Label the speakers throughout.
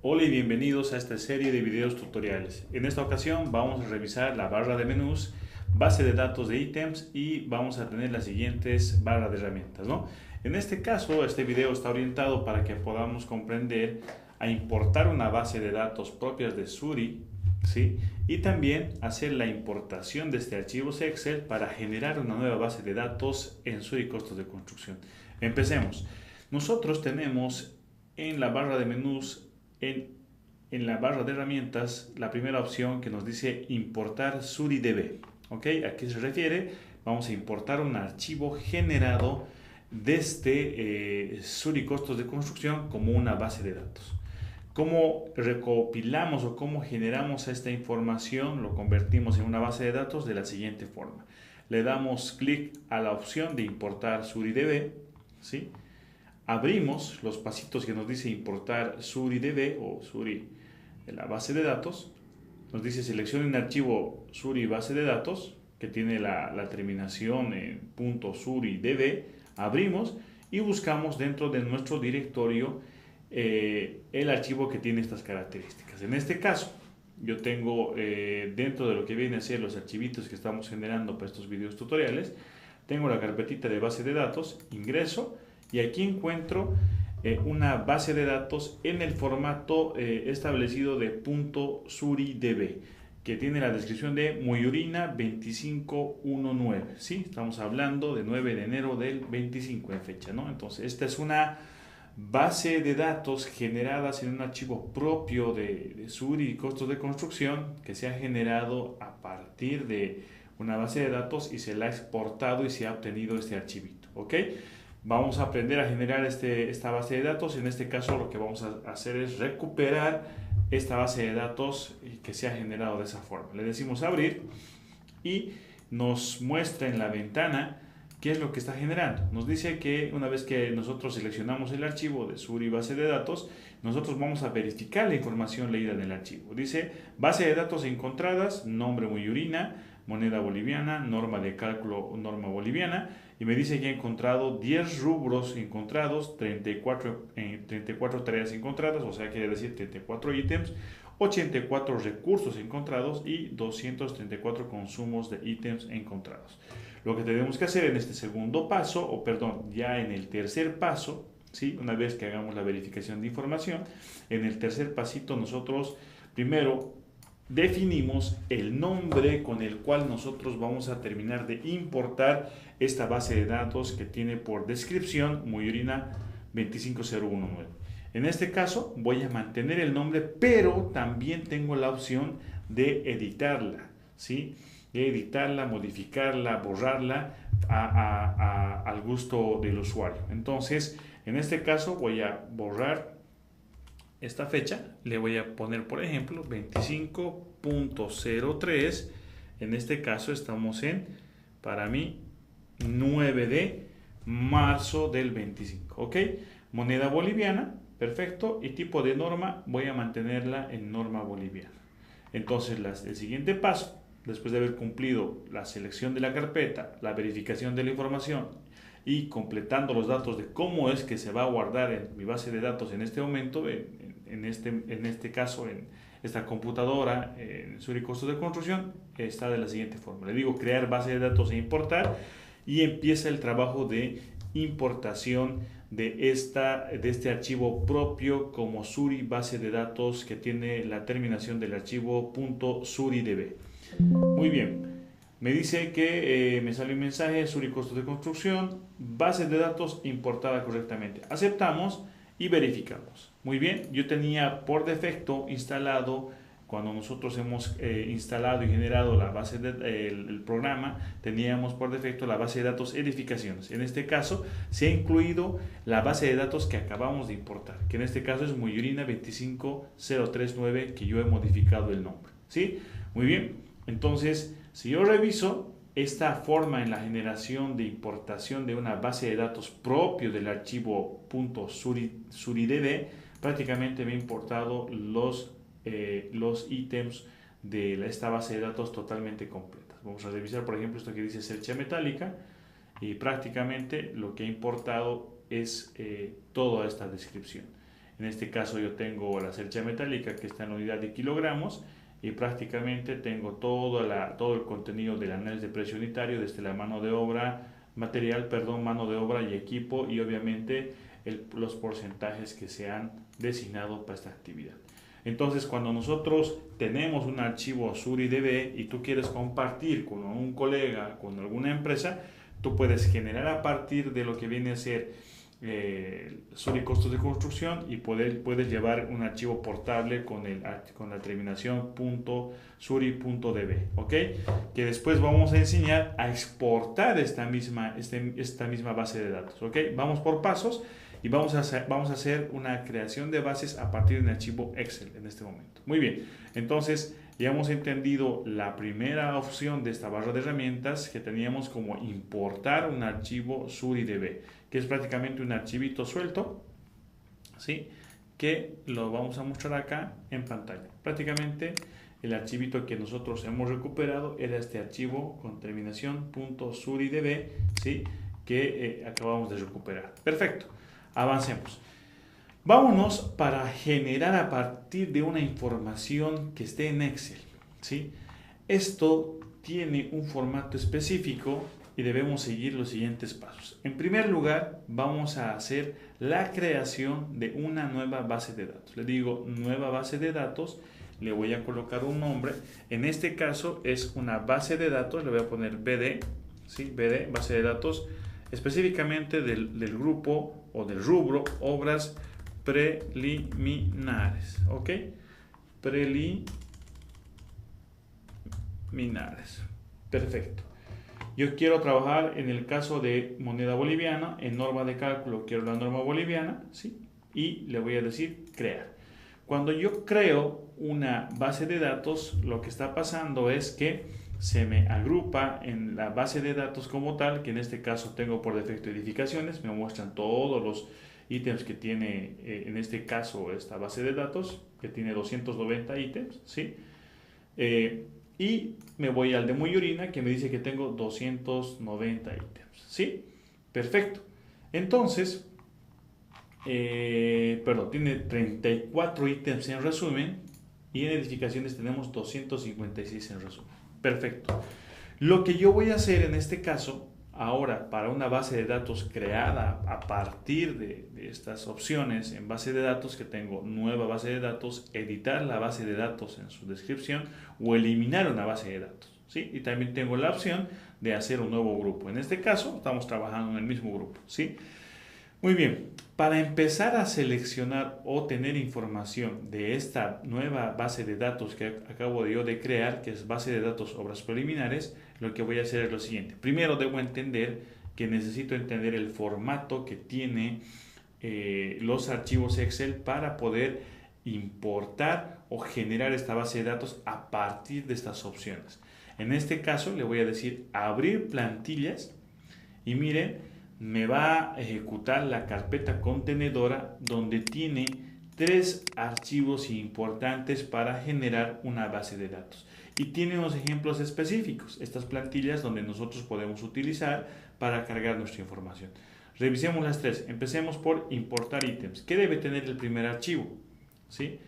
Speaker 1: Hola y bienvenidos a esta serie de videos tutoriales. En esta ocasión vamos a revisar la barra de menús, base de datos de ítems y vamos a tener las siguientes barras de herramientas, ¿no? En este caso, este video está orientado para que podamos comprender a importar una base de datos propias de Suri, ¿sí? Y también hacer la importación de este archivo Excel para generar una nueva base de datos en Suri Costos de Construcción. Empecemos. Nosotros tenemos en la barra de menús en la barra de herramientas la primera opción que nos dice importar SuriDB. ¿Ok? ¿A qué se refiere? Vamos a importar un archivo generado desde Suri Costos de Construcción como una base de datos. ¿Cómo recopilamos o cómo generamos esta información? Lo convertimos en una base de datos de la siguiente forma. Le damos clic a la opción de importar SuriDB, ¿sí? Abrimos los pasitos que nos dice importar SuriDB o Suri de la base de datos. Nos dice seleccione un archivo Suri base de datos que tiene la terminación en .suridb. Abrimos y buscamos dentro de nuestro directorio el archivo que tiene estas características. En este caso, yo tengo dentro de lo que viene a ser los archivitos que estamos generando para estos videos tutoriales, tengo la carpetita de base de datos, ingreso y aquí encuentro una base de datos en el formato establecido de .suridb, que tiene la descripción de Muyurina 2519, ¿sí? Estamos hablando de 9 de enero del 25 en fecha, ¿no? Entonces, esta es una base de datos generadas en un archivo propio de Suri y costos de construcción que se ha generado a partir de una base de datos y se la ha exportado y se ha obtenido este archivito, ¿ok? Vamos a aprender a generar esta base de datos. En este caso lo que vamos a hacer es recuperar esta base de datos que se ha generado de esa forma. Le decimos abrir y nos muestra en la ventana qué es lo que está generando. Nos dice que una vez que nosotros seleccionamos el archivo de Suri base de datos, nosotros vamos a verificar la información leída en el archivo. Dice base de datos encontradas, nombre Muyurina, moneda boliviana, norma de cálculo norma boliviana, y me dice que he encontrado 10 rubros encontrados, 34 tareas encontradas, o sea, quiere decir 34 ítems, 84 recursos encontrados y 234 consumos de ítems encontrados. Lo que tenemos que hacer en este segundo paso, o perdón, ya en el tercer paso, ¿sí? Una vez que hagamos la verificación de información, en el tercer pasito nosotros primero definimos el nombre con el cual nosotros vamos a terminar de importar esta base de datos que tiene por descripción Muyurina 25019. En este caso voy a mantener el nombre, pero también tengo la opción de editarla, ¿sí? De editarla, modificarla, borrarla al gusto del usuario. Entonces, en este caso voy a borrar esta fecha, le voy a poner por ejemplo 25.03, en este caso estamos en, para mí, 9 de marzo del 25, ¿ok? Moneda boliviana, perfecto, y tipo de norma voy a mantenerla en norma boliviana. Entonces el siguiente paso, después de haber cumplido la selección de la carpeta, la verificación de la información y completando los datos de cómo es que se va a guardar en mi base de datos en este momento, en este caso en esta computadora, en Suri Costos de Construcción, está de la siguiente forma. Le digo crear base de datos e importar y empieza el trabajo de importación de este archivo propio como Suri base de datos que tiene la terminación del archivo .suridb. Muy bien. Me dice que me sale un mensaje, Suri Costos de Construcción, base de datos importada correctamente. Aceptamos y verificamos. Muy bien, yo tenía por defecto instalado, cuando nosotros hemos instalado y generado la base el programa, teníamos por defecto la base de datos edificaciones. En este caso se ha incluido la base de datos que acabamos de importar, que en este caso es Muyurina 25039, que yo he modificado el nombre. ¿Sí? Muy bien, entonces si yo reviso esta forma en la generación de importación de una base de datos propio del archivo .suridb, prácticamente me he importado los ítems de esta base de datos totalmente completas. Vamos a revisar, por ejemplo, esto que dice cercha metálica, y prácticamente lo que he importado es toda esta descripción. En este caso yo tengo la cercha metálica que está en la unidad de kilogramos y prácticamente tengo todo el contenido del análisis de precio unitario desde la mano de obra, mano de obra y equipo, y obviamente los porcentajes que se han designado para esta actividad. Entonces, cuando nosotros tenemos un archivo SuriDB y tú quieres compartir con un colega, con alguna empresa, tú puedes generar a partir de lo que viene a ser Suri costos de construcción y puedes llevar un archivo portable con la terminación .suri.db, ¿ok? Que después vamos a enseñar a exportar esta misma base de datos, ¿ok? Vamos por pasos y vamos a hacer una creación de bases a partir de un archivo Excel en este momento. Muy bien, entonces ya hemos entendido la primera opción de esta barra de herramientas, que teníamos como importar un archivo SuriDB, que es prácticamente un archivito suelto, ¿sí? Que lo vamos a mostrar acá en pantalla. Prácticamente el archivito que nosotros hemos recuperado era este archivo con terminación .suridb, ¿sí? Que acabamos de recuperar. Perfecto, avancemos. Vámonos para generar a partir de una información que esté en Excel, ¿sí? Esto tiene un formato específico y debemos seguir los siguientes pasos. En primer lugar, vamos a hacer la creación de una nueva base de datos. Le digo nueva base de datos, le voy a colocar un nombre. En este caso es una base de datos, le voy a poner BD, ¿sí? BD, base de datos, específicamente del grupo o del rubro obras preliminares, ¿ok? Preliminares, perfecto. Yo quiero trabajar en el caso de moneda boliviana, en norma de cálculo quiero la norma boliviana, ¿sí? Y le voy a decir crear. Cuando yo creo una base de datos, lo que está pasando es que se me agrupa en la base de datos como tal, que en este caso tengo por defecto edificaciones, me muestran todos los ítems que tiene, en este caso, esta base de datos, que tiene 290 ítems, ¿sí? Y me voy al de Muyurina, que me dice que tengo 290 ítems, ¿sí? Perfecto. Entonces, tiene 34 ítems en resumen, y en edificaciones tenemos 256 en resumen. Perfecto. Lo que yo voy a hacer en este caso, ahora, para una base de datos creada a partir de estas opciones en base de datos, que tengo nueva base de datos, editar la base de datos en su descripción o eliminar una base de datos, ¿sí? Y también tengo la opción de hacer un nuevo grupo. En este caso, estamos trabajando en el mismo grupo, ¿sí? Muy bien, para empezar a seleccionar o tener información de esta nueva base de datos que acabo yo de crear, que es base de datos obras preliminares, lo que voy a hacer es lo siguiente. Primero debo entender que necesito entender el formato que tiene los archivos Excel para poder importar o generar esta base de datos a partir de estas opciones. En este caso le voy a decir abrir plantillas y miren, me va a ejecutar la carpeta contenedora donde tiene 3 archivos importantes para generar una base de datos. Y tiene unos ejemplos específicos, estas plantillas donde nosotros podemos utilizar para cargar nuestra información. Revisemos las 3. Empecemos por importar ítems. ¿Qué debe tener el primer archivo? ¿Sí?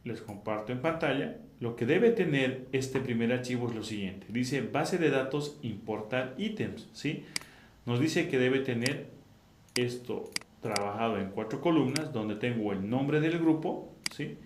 Speaker 1: Les comparto en pantalla. Lo que debe tener este primer archivo es lo siguiente. Dice base de datos importar ítems, ¿sí? Nos dice que debe tener esto trabajado en 4 columnas, donde tengo el nombre del grupo, ¿sí?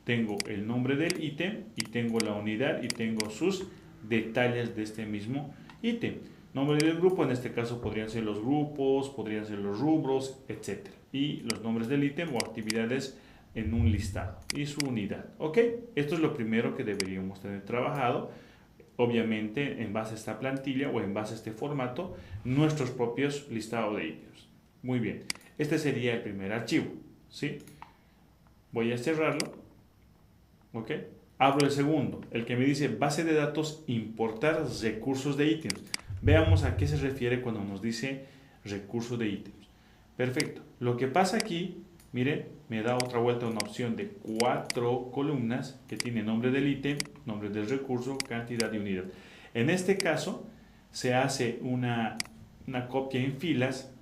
Speaker 1: Tengo el nombre del ítem y tengo la unidad y tengo sus detalles de este mismo ítem. Nombre del grupo, en este caso podrían ser los grupos, podrían ser los rubros, etc. Y los nombres del ítem o actividades en un listado y su unidad, ¿ok? Esto es lo primero que deberíamos tener trabajado. Obviamente en base a esta plantilla o en base a este formato, nuestros propios listados de ítems. Muy bien, este sería el primer archivo, ¿sí? Voy a cerrarlo, ¿ok? Abro el segundo, el que me dice base de datos importar recursos de ítems. Veamos a qué se refiere cuando nos dice recurso de ítems. Perfecto, lo que pasa aquí, miren, me da otra vuelta una opción de 4 columnas que tiene nombre del ítem, nombre del recurso, cantidad y unidad. En este caso, se hace una copia en filas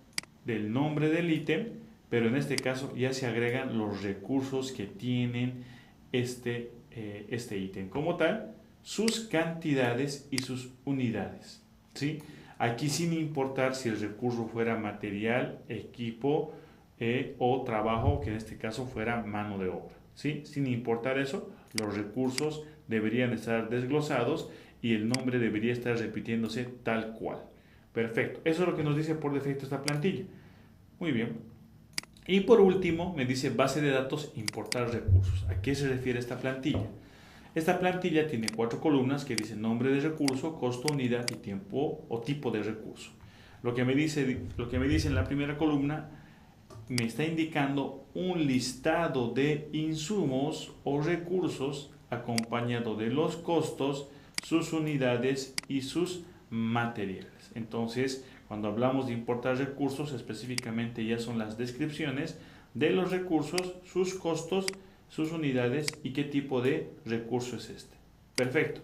Speaker 1: del nombre del ítem pero en este caso ya se agregan los recursos que tienen este ítem como tal, sus cantidades y sus unidades, ¿sí? Aquí sin importar si el recurso fuera material, equipo o trabajo, que en este caso fuera mano de obra, ¿sí? Sin importar eso, los recursos deberían estar desglosados y el nombre debería estar repitiéndose tal cual. Perfecto, eso es lo que nos dice por defecto esta plantilla. Muy bien. Y por último me dice base de datos, importar recursos. ¿A qué se refiere esta plantilla? Esta plantilla tiene 4 columnas que dicen nombre de recurso, costo, unidad y tiempo o tipo de recurso. Lo que me dice en la primera columna me está indicando un listado de insumos o recursos acompañado de los costos, sus unidades y sus materiales. Entonces, cuando hablamos de importar recursos, específicamente ya son las descripciones de los recursos, sus costos, sus unidades y qué tipo de recurso es este. Perfecto.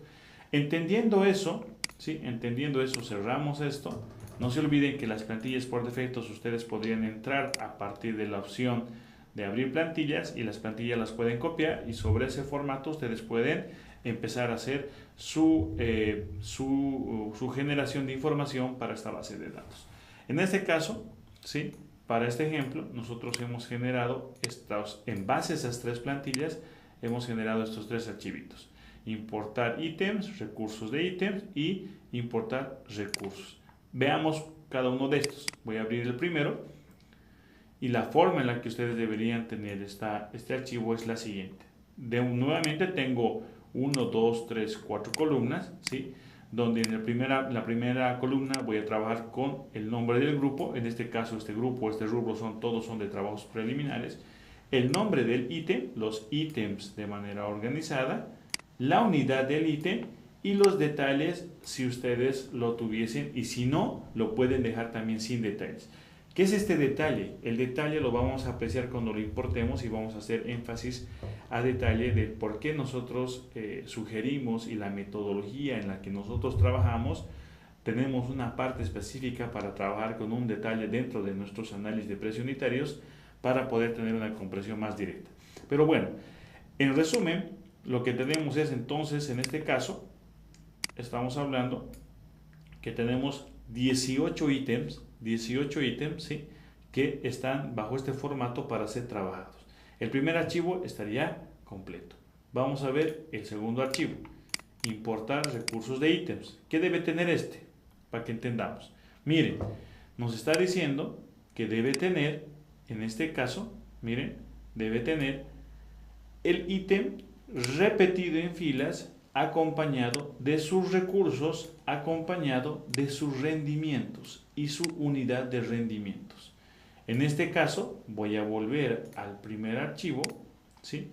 Speaker 1: Entendiendo eso, ¿sí? Entendiendo eso, cerramos esto. No se olviden que las plantillas por defecto ustedes podrían entrar a partir de la opción de abrir plantillas y las plantillas las pueden copiar y sobre ese formato ustedes pueden empezar a hacer su generación de información para esta base de datos. En este caso, ¿sí? Para este ejemplo, nosotros hemos generado en base a esas 3 plantillas, hemos generado estos 3 archivitos. Importar ítems, recursos de ítems y importar recursos. Veamos cada uno de estos. Voy a abrir el primero y la forma en la que ustedes deberían tener este archivo es la siguiente. Nuevamente tengo 1, 2, 3, 4 columnas, ¿sí? Donde en la primera columna voy a trabajar con el nombre del grupo, en este caso este grupo, este rubro todos son de trabajos preliminares, el nombre del ítem, los ítems de manera organizada, la unidad del ítem y los detalles si ustedes lo tuviesen y si no, lo pueden dejar también sin detalles. ¿Qué es este detalle? El detalle lo vamos a apreciar cuando lo importemos y vamos a hacer énfasis a detalle de por qué nosotros sugerimos y la metodología en la que nosotros trabajamos. Tenemos una parte específica para trabajar con un detalle dentro de nuestros análisis de precios unitarios para poder tener una comprensión más directa. Pero bueno, en resumen, lo que tenemos es entonces, en este caso, estamos hablando que tenemos 18 ítems, ¿sí? Que están bajo este formato para ser trabajados. El primer archivo estaría completo. Vamos a ver el segundo archivo. Importar recursos de ítems. ¿Qué debe tener este? Para que entendamos. Miren, nos está diciendo que debe tener, en este caso, miren, debe tener el ítem repetido en filas acompañado de sus recursos, acompañado de sus rendimientos y su unidad de rendimientos. En este caso voy a volver al primer archivo, ¿sí?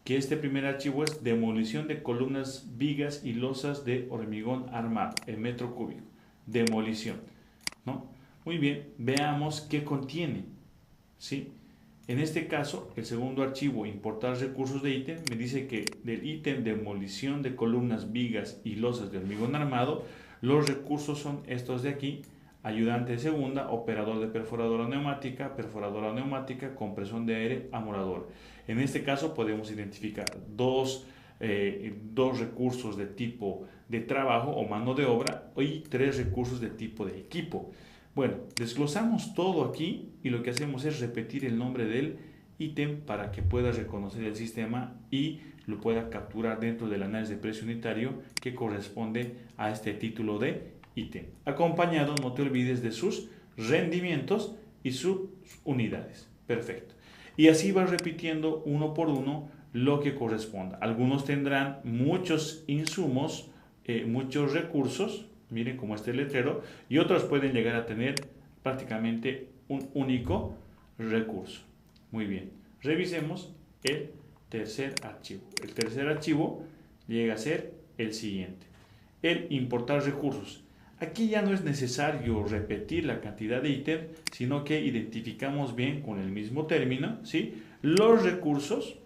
Speaker 1: Que este primer archivo es demolición de columnas, vigas y losas de hormigón armado en metro cúbico. Demolición, ¿no? Muy bien, veamos qué contiene, ¿sí? En este caso, el segundo archivo, importar recursos de ítem, me dice que del ítem demolición de columnas, vigas y losas de hormigón armado, los recursos son estos de aquí: ayudante de segunda, operador de perforadora neumática, compresión de aire, amorador. En este caso podemos identificar dos recursos de tipo de trabajo o mano de obra y 3 recursos de tipo de equipo. Bueno, desglosamos todo aquí y lo que hacemos es repetir el nombre del ítem para que pueda reconocer el sistema y lo pueda capturar dentro del análisis de precio unitario que corresponde a este título de ítem. Acompañado, no te olvides, de sus rendimientos y sus unidades. Perfecto. Y así vas repitiendo uno por uno lo que corresponda. Algunos tendrán muchos insumos, muchos recursos, miren como este letrero, y otros pueden llegar a tener prácticamente un único recurso. Muy bien, revisemos el tercer archivo. El tercer archivo llega a ser el siguiente: el importar recursos. Aquí ya no es necesario repetir la cantidad de ítems, sino que identificamos bien con el mismo término, ¿sí?, los recursos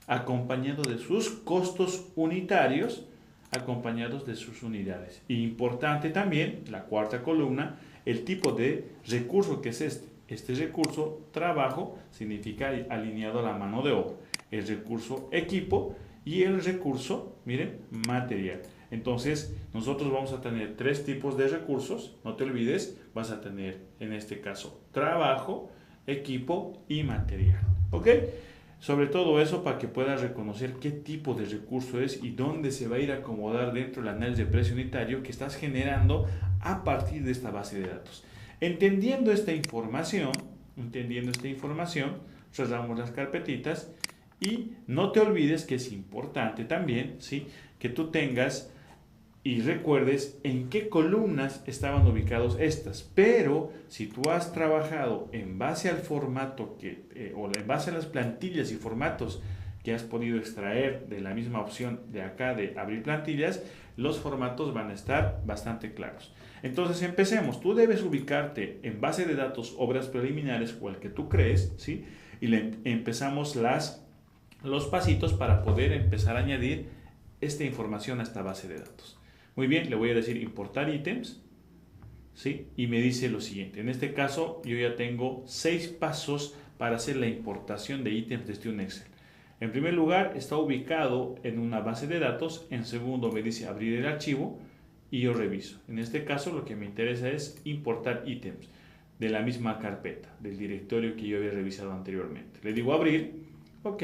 Speaker 1: acompañados de sus costos unitarios, acompañados de sus unidades. Y importante también, la cuarta columna, el tipo de recurso que es este. este recurso trabajo significa alineado a la mano de obra, el recurso equipo y el recurso, miren, material. Entonces, nosotros vamos a tener tres tipos de recursos, no te olvides, vas a tener en este caso trabajo, equipo y material, ¿ok? Sobre todo eso para que puedas reconocer qué tipo de recurso es y dónde se va a ir a acomodar dentro del análisis de precio unitario que estás generando a partir de esta base de datos. Entendiendo esta información, cerramos las carpetitas y no te olvides que es importante también, ¿sí?, que tú tengas y recuerdes en qué columnas estaban ubicados estas. Pero si tú has trabajado en base al formato o en base a las plantillas y formatos que has podido extraer de la misma opción de acá de abrir plantillas, los formatos van a estar bastante claros. Entonces empecemos. Tú debes ubicarte en base de datos obras preliminares o el que tú crees, ¿sí? Y empezamos los pasitos para poder empezar a añadir esta información a esta base de datos. Muy bien, le voy a decir importar ítems, ¿sí? Y me dice lo siguiente. En este caso, yo ya tengo 6 pasos para hacer la importación de ítems desde un Excel. En primer lugar, está ubicado en una base de datos. En segundo, me dice abrir el archivo y yo reviso. En este caso, lo que me interesa es importar ítems de la misma carpeta, del directorio que yo había revisado anteriormente. Le digo abrir, ok.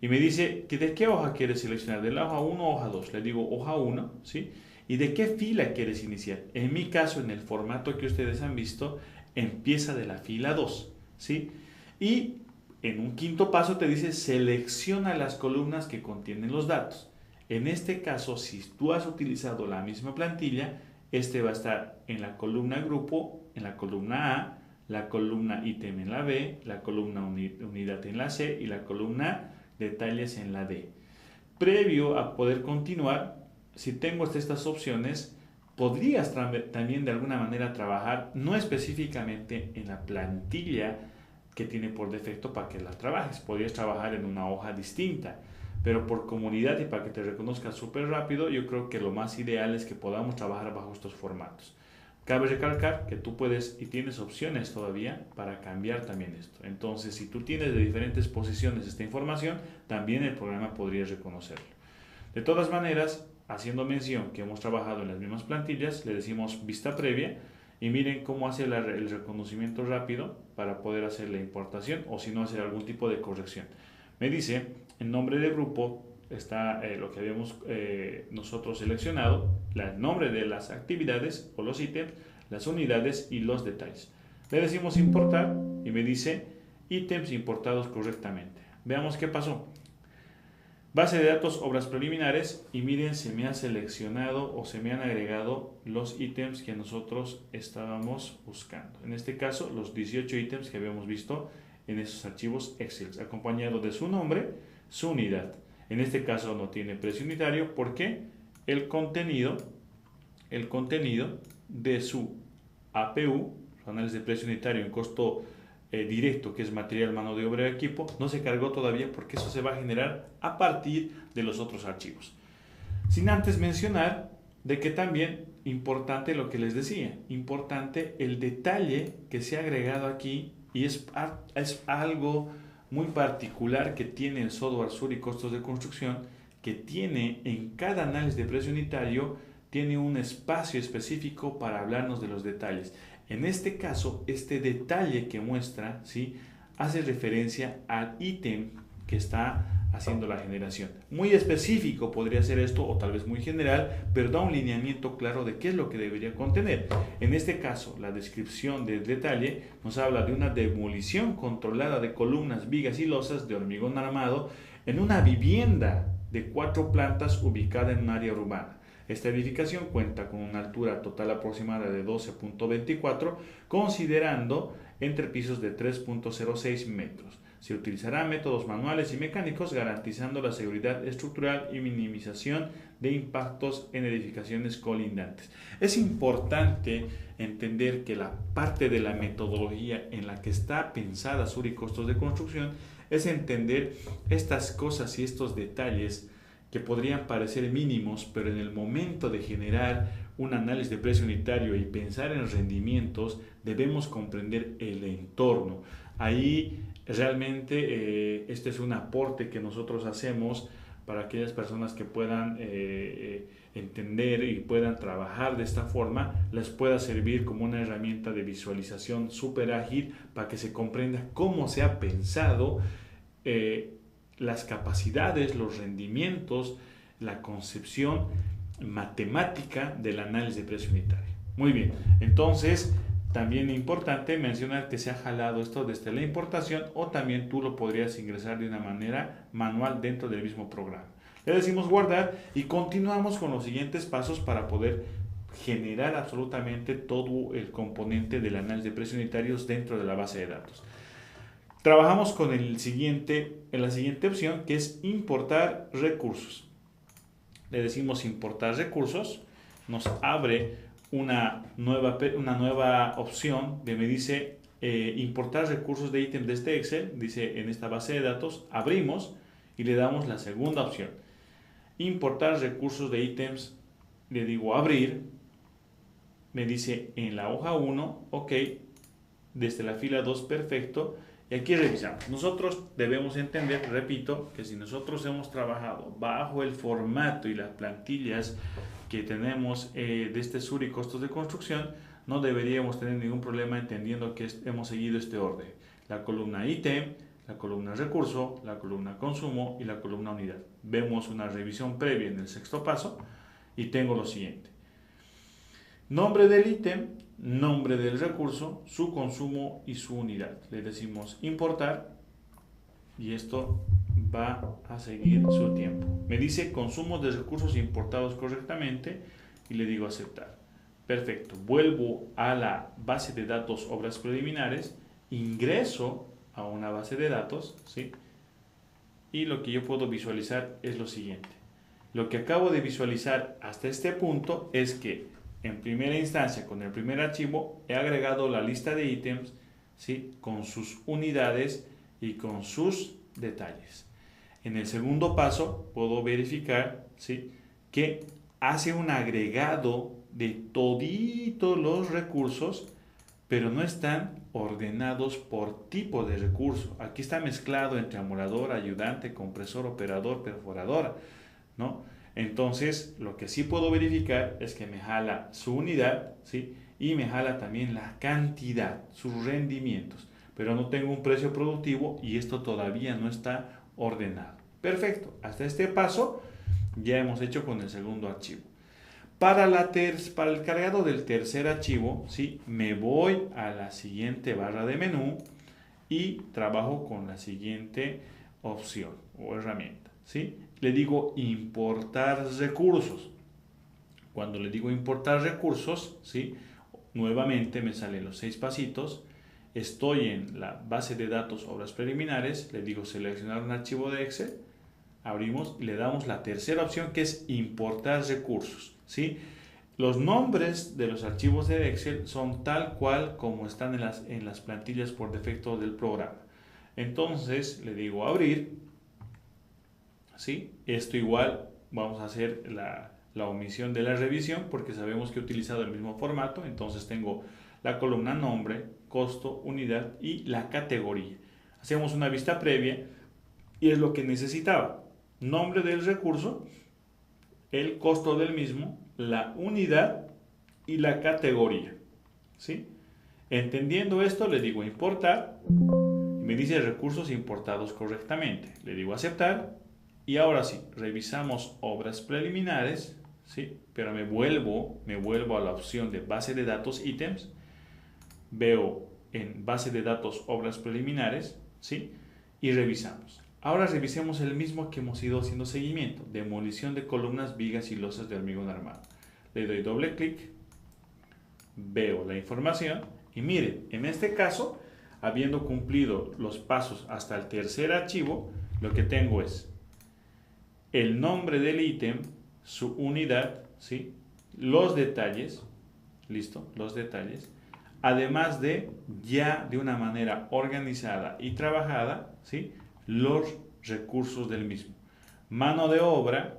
Speaker 1: Y me dice que de qué hoja quieres seleccionar, de la hoja 1 o hoja 2. Le digo hoja 1, ¿sí? ¿Y de qué fila quieres iniciar? En mi caso, en el formato que ustedes han visto, empieza de la fila 2, ¿sí? Y en un quinto paso te dice selecciona las columnas que contienen los datos. En este caso, si tú has utilizado la misma plantilla, este va a estar en la columna grupo, en la columna A, la columna ítem en la B, la columna unidad en la C y la columna detalles en la D. Previo a poder continuar, si tengo estas opciones, podrías también de alguna manera trabajar, no específicamente en la plantilla que tiene por defecto para que la trabajes, podrías trabajar en una hoja distinta, pero por comodidad y para que te reconozca súper rápido, yo creo que lo más ideal es que podamos trabajar bajo estos formatos. Cabe recalcar que tú puedes y tienes opciones todavía para cambiar también esto. Entonces, si tú tienes de diferentes posiciones esta información, también el programa podría reconocerlo. De todas maneras, haciendo mención que hemos trabajado en las mismas plantillas, le decimos vista previa y miren cómo hace el reconocimiento rápido para poder hacer la importación o si no hacer algún tipo de corrección. Me dice, en nombre de grupo está lo que habíamos nosotros seleccionado, el nombre de las actividades o los ítems, las unidades y los detalles. Le decimos importar y me dice ítems importados correctamente. Veamos qué pasó. Base de datos, obras preliminares y miren, se me ha seleccionado o se me han agregado los ítems que nosotros estábamos buscando. En este caso, los 18 ítems que habíamos visto en esos archivos Excel, acompañado de su nombre, su unidad. En este caso no tiene precio unitario porque el contenido de su APU, análisis de precio unitario en costo directo, que es material, mano de obra y equipo, no se cargó todavía porque eso se va a generar a partir de los otros archivos. Sin antes mencionar de que también, importante lo que les decía, importante el detalle que se ha agregado aquí y es algo muy particular que tiene el software Sur y costos de construcción, que tiene en cada análisis de precio unitario, tiene un espacio específico para hablarnos de los detalles. En este caso, este detalle que muestra, ¿sí?, hace referencia al ítem que está haciendo la generación. Muy específico podría ser esto, o tal vez muy general, pero da un lineamiento claro de qué es lo que debería contener. En este caso, la descripción del detalle nos habla de una demolición controlada de columnas, vigas y losas de hormigón armado en una vivienda de 4 plantas ubicada en un área urbana. Esta edificación cuenta con una altura total aproximada de 12.24, considerando entre pisos de 3.06 metros. Se utilizarán métodos manuales y mecánicos garantizando la seguridad estructural y minimización de impactos en edificaciones colindantes. Es importante entender que la parte de la metodología en la que está pensada Sur y costos de construcción es entender estas cosas y estos detalles que podrían parecer mínimos, pero en el momento de generar un análisis de precio unitario y pensar en rendimientos, debemos comprender el entorno. Ahí realmente este es un aporte que nosotros hacemos para aquellas personas que puedan entender y puedan trabajar de esta forma, les pueda servir como una herramienta de visualización súper ágil para que se comprenda cómo se ha pensado las capacidades, los rendimientos, la concepción matemática del análisis de precio unitario. Muy bien, entonces también es importante mencionar que se ha jalado esto desde la importación o también tú lo podrías ingresar de una manera manual dentro del mismo programa. Le decimos guardar y continuamos con los siguientes pasos para poder generar absolutamente todo el componente del análisis de precios unitarios dentro de la base de datos. Trabajamos con la siguiente opción, que es importar recursos. Le decimos importar recursos, nos abre una nueva opción que me dice importar recursos de ítem desde Excel, dice en esta base de datos, abrimos y le damos la segunda opción. Importar recursos de ítems, le digo abrir, me dice en la hoja 1, ok, desde la fila 2, perfecto. Y aquí revisamos. Nosotros debemos entender, repito, que si nosotros hemos trabajado bajo el formato y las plantillas que tenemos de este SUR y costos de construcción, no deberíamos tener ningún problema entendiendo que hemos seguido este orden. La columna ítem, la columna recurso, la columna consumo y la columna unidad. Vemos una revisión previa en el sexto paso y tengo lo siguiente. Nombre del ítem, nombre del recurso, su consumo y su unidad. Le decimos importar y esto va a seguir su tiempo. Me dice consumo de recursos importados correctamente y le digo aceptar. Perfecto. Vuelvo a la base de datos obras preliminares, ingreso a una base de datos, ¿sí? Y lo que yo puedo visualizar es lo siguiente. Lo que acabo de visualizar hasta este punto es que en primera instancia, con el primer archivo, he agregado la lista de ítems, ¿sí? Con sus unidades y con sus detalles. En el segundo paso, puedo verificar, ¿sí? Que hace un agregado de toditos los recursos, pero no están ordenados por tipo de recurso. Aquí está mezclado entre amolador, ayudante, compresor, operador, perforadora, ¿no? Entonces, lo que sí puedo verificar es que me jala su unidad, ¿sí? Y me jala también la cantidad, sus rendimientos. Pero no tengo un precio productivo y esto todavía no está ordenado. Perfecto, hasta este paso ya hemos hecho con el segundo archivo. Para el cargado del tercer archivo, ¿sí? Me voy a la siguiente barra de menú y trabajo con la siguiente opción o herramienta, ¿sí? Le digo importar recursos. Cuando le digo importar recursos, ¿sí? Nuevamente me salen los 6 pasitos. Estoy en la base de datos obras preliminares. Le digo seleccionar un archivo de Excel. Abrimos y le damos la tercera opción que es importar recursos, ¿sí? Los nombres de los archivos de Excel son tal cual como están en las plantillas por defecto del programa. Entonces le digo abrir. ¿Sí? Esto igual vamos a hacer la omisión de la revisión porque sabemos que he utilizado el mismo formato. Entonces tengo la columna nombre, costo, unidad y la categoría. Hacemos una vista previa y es lo que necesitaba. Nombre del recurso, el costo del mismo, la unidad y la categoría, ¿sí? Entendiendo esto, le digo importar y me dice recursos importados correctamente. Le digo aceptar. Y ahora sí, revisamos obras preliminares, ¿sí? Pero me vuelvo a la opción de base de datos ítems, veo en base de datos obras preliminares, ¿sí? Y revisamos. Ahora revisemos el mismo que hemos ido haciendo seguimiento, demolición de columnas, vigas y losas de hormigón armado. Le doy doble clic, veo la información y miren, en este caso, habiendo cumplido los pasos hasta el tercer archivo, lo que tengo es el nombre del ítem, su unidad, ¿sí? Los detalles, listo, los detalles, además de ya de una manera organizada y trabajada, ¿sí? Los recursos del mismo. Mano de obra,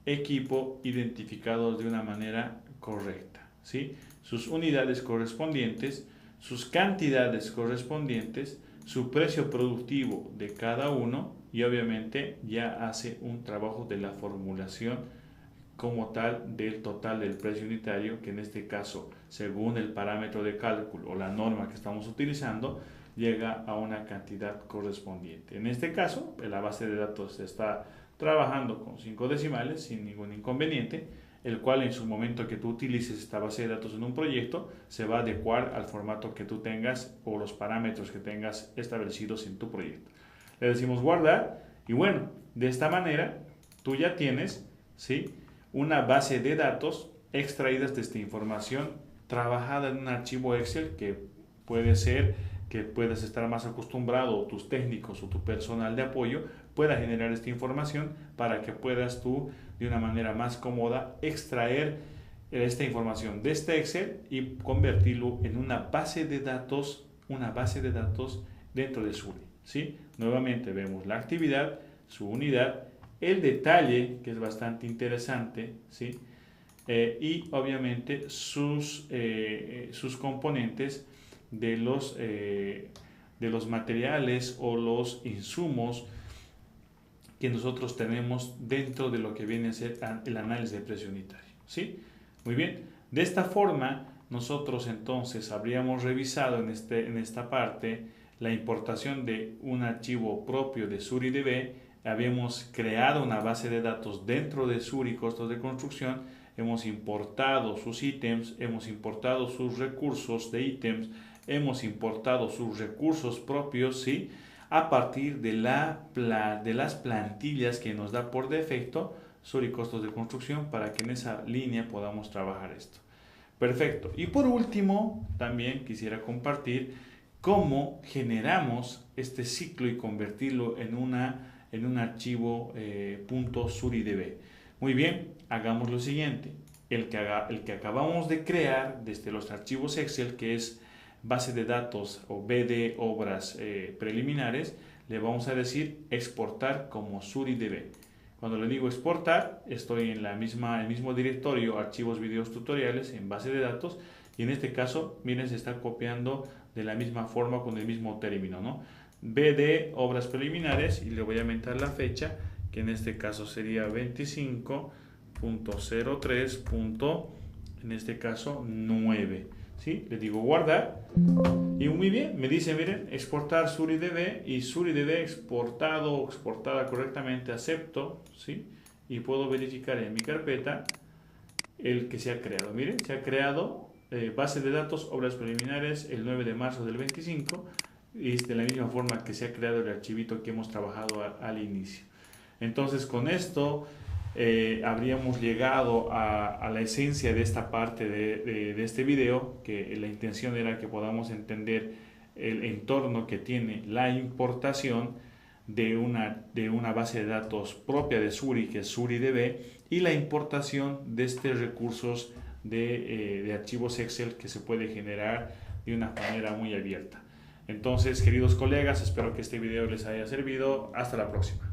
Speaker 1: equipo identificados de una manera correcta, ¿sí? Sus unidades correspondientes, sus cantidades correspondientes, su precio productivo de cada uno y obviamente ya hace un trabajo de la formulación como tal del total del precio unitario, que en este caso, según el parámetro de cálculo o la norma que estamos utilizando, llega a una cantidad correspondiente. En este caso, la base de datos está trabajando con 5 decimales sin ningún inconveniente, el cual en su momento que tú utilices esta base de datos en un proyecto se va a adecuar al formato que tú tengas o los parámetros que tengas establecidos en tu proyecto. Le decimos guardar y bueno, de esta manera tú ya tienes, ¿sí?, una base de datos extraídas de esta información trabajada en un archivo Excel que puede ser que puedas estar más acostumbrado, o tus técnicos o tu personal de apoyo pueda generar esta información para que puedas tú de una manera más cómoda extraer esta información de este Excel y convertirlo en una base de datos dentro de Suri, ¿sí? Nuevamente vemos la actividad, su unidad, el detalle, que es bastante interesante, ¿sí? Y obviamente sus componentes de los materiales o los insumos que nosotros tenemos dentro de lo que viene a ser el análisis de precio unitario, ¿sí? Muy bien, de esta forma nosotros entonces habríamos revisado en esta parte la importación de un archivo propio de SuriDB, habíamos creado una base de datos dentro de Suri costos de construcción, hemos importado sus ítems, hemos importado sus recursos de ítems, hemos importado sus recursos propios, ¿sí?, a partir de las plantillas que nos da por defecto Suri costos de construcción para que en esa línea podamos trabajar esto. Perfecto. Y por último, también quisiera compartir cómo generamos este ciclo y convertirlo en un archivo .suridb. Muy bien, hagamos lo siguiente. El que acabamos de crear desde los archivos Excel, que es base de datos o BD obras preliminares, le vamos a decir exportar como SuriDB. Cuando le digo exportar, estoy en el mismo directorio, archivos, videos, tutoriales, en base de datos, y en este caso, miren, se está copiando de la misma forma con el mismo término, ¿no? BD obras preliminares, y le voy a aumentar la fecha, que en este caso sería 25.03. En este caso 9. ¿Sí? Le digo guardar y muy bien, me dice, miren, exportar SuriDB y SuriDB exportado o exportada correctamente, acepto, ¿sí? Y puedo verificar en mi carpeta el que se ha creado. Miren, se ha creado base de datos, obras preliminares, el 9 de marzo del 25 y es de la misma forma que se ha creado el archivito que hemos trabajado al inicio. Entonces con esto habríamos llegado a la esencia de esta parte de este video, que la intención era que podamos entender el entorno que tiene la importación de una base de datos propia de Suri, que es SuriDB, y la importación de estos recursos de archivos Excel que se puede generar de una manera muy abierta. Entonces, queridos colegas, espero que este video les haya servido. Hasta la próxima.